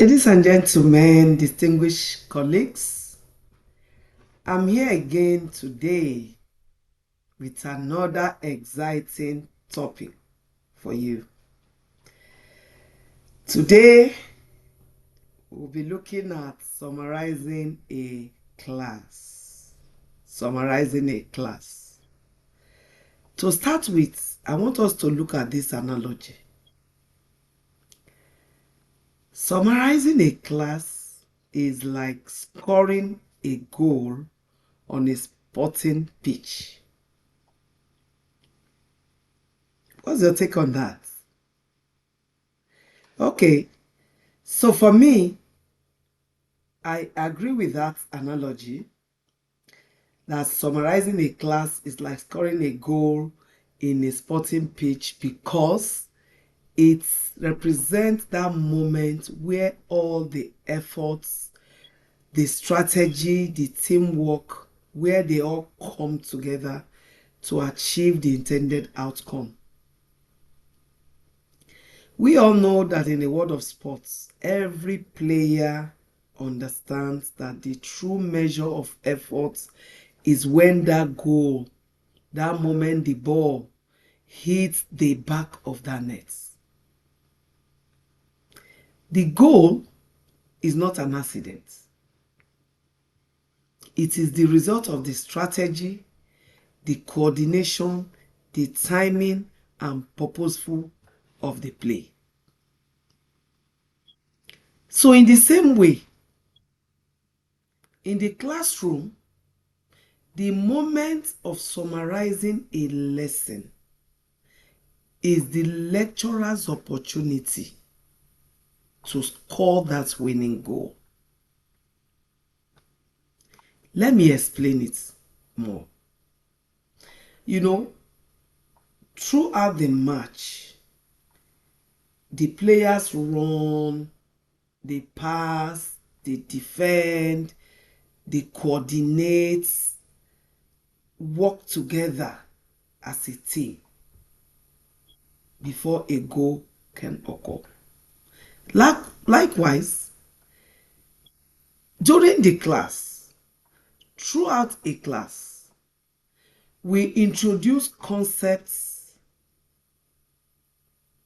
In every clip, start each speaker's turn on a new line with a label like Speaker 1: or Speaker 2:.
Speaker 1: Ladies and gentlemen, distinguished colleagues, I'm here again today with another exciting topic for you. Today, we'll be looking at summarizing a class. Summarizing a class. To start with, I want us to look at this analogy. Summarizing a class is like scoring a goal on a sporting pitch. What's your take on that? Okay, so for me, I agree with that analogy that summarizing a class is like scoring a goal in a sporting pitch because it represents that moment where all the efforts, the strategy, the teamwork, where they all come together to achieve the intended outcome. We all know that in the world of sports, every player understands that the true measure of effort is when that goal, that moment the ball hits the back of that net. The goal is not an accident. It is the result of the strategy, the coordination, the timing, and purposeful of the play. So in the same way, in the classroom, the moment of summarizing a lesson is the lecturer's opportunity to score that winning goal. Let me explain it more. You know, throughout the match, the players run, they pass, they defend, they coordinate, work together as a team before a goal can occur. Likewise, during the class, throughout a class, we introduce concepts,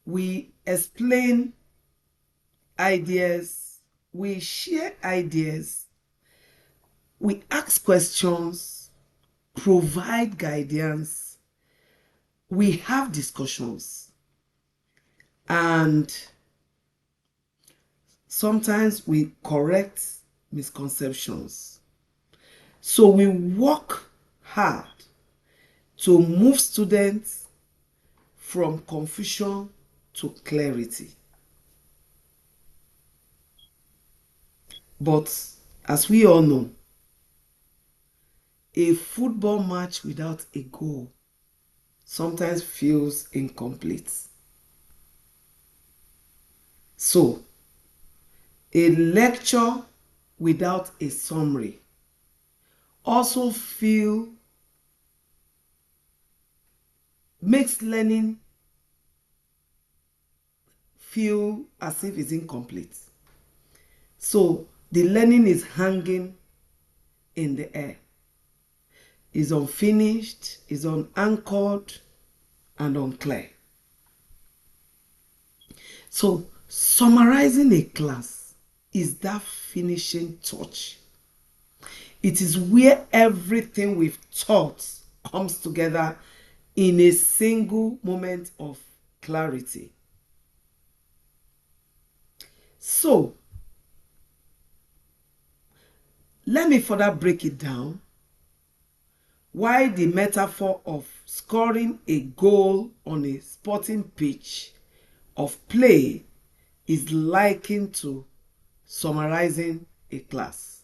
Speaker 1: we explain ideas, we share ideas, we ask questions, provide guidance, we have discussions, and sometimes we correct misconceptions. So we work hard to move students from confusion to clarity. But as we all know, a football match without a goal sometimes feels incomplete. So, a lecture without a summary also makes learning feel as if it's incomplete. So the learning is hanging in the air, is unfinished, is unanchored, and unclear. So summarizing a class is that finishing touch. It is where everything we've taught comes together in a single moment of clarity. So, let me further break it down why the metaphor of scoring a goal on a sporting pitch of play is likened to summarizing a class.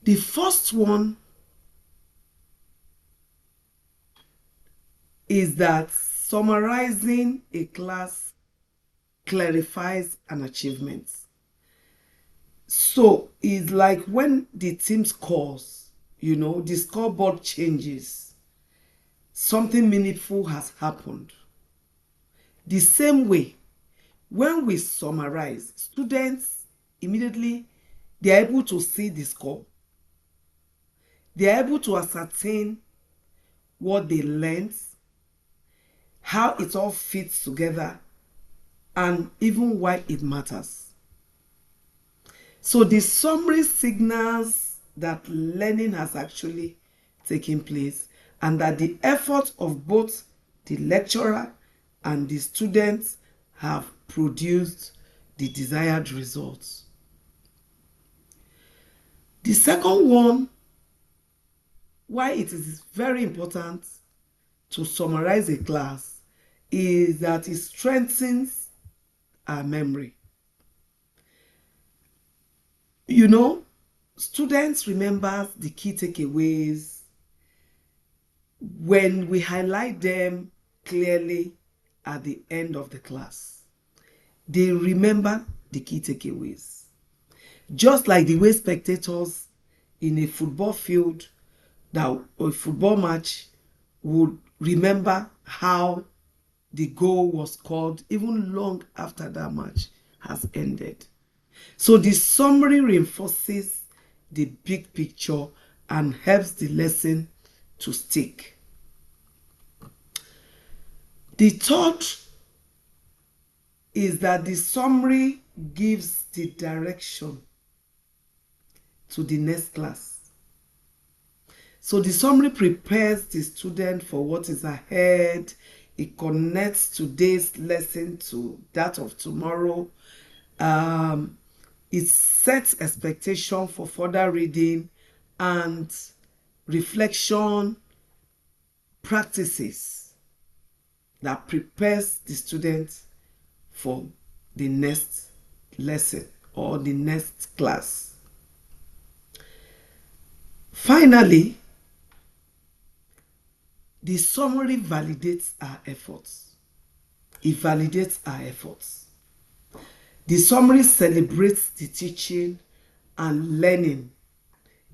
Speaker 1: The first one is that summarizing a class clarifies an achievement. So it's like when the team scores, the scoreboard changes, something meaningful has happened. The same way, When we summarize, students immediately, they are able to see the score. They are able to ascertain what they learned, how it all fits together, and even why it matters. So the summary signals that learning has actually taken place and that the effort of both the lecturer and the students have produced the desired results. The second one, why it is very important to summarize a class, is that it strengthens our memory. You know, students remember the key takeaways when we highlight them clearly at the end of the class. They remember the key takeaways. Just like the way spectators in a football field, that a football match, would remember how the goal was scored even long after that match has ended. So the summary reinforces the big picture and helps the lesson to stick. The third is that the summary gives the direction to the next class. So the summary prepares the student for what is ahead. It connects today's lesson to that of tomorrow. It sets expectation for further reading and reflection practices that prepares the student for the next lesson or the next class. Finally, the summary validates our efforts. It validates our efforts. The summary celebrates the teaching and learning,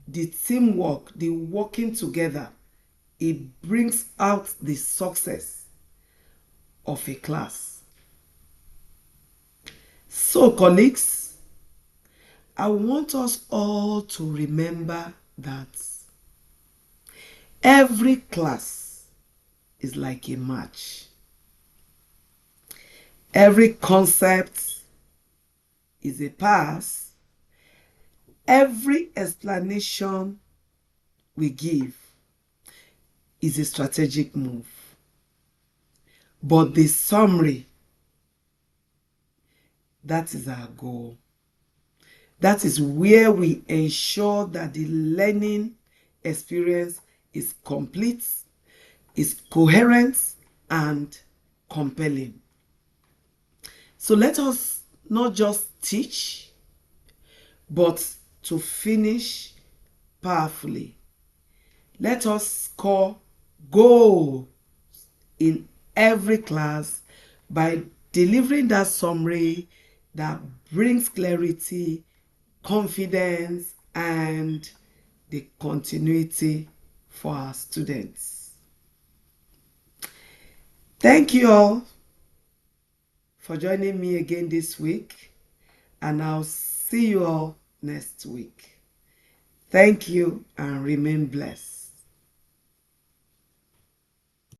Speaker 1: the teamwork, the working together. It brings out the success of a class. So, colleagues, I want us all to remember that every class is like a match. Every concept is a pass. Every explanation we give is a strategic move. But the summary, that is our goal. That is where we ensure that the learning experience is complete, is coherent, and compelling. So let us not just teach, but to finish powerfully. Let us score goals in every class by delivering that summary that brings clarity, confidence, and the continuity for our students. Thank you all for joining me again this week, and I'll see you all next week. Thank you and remain blessed.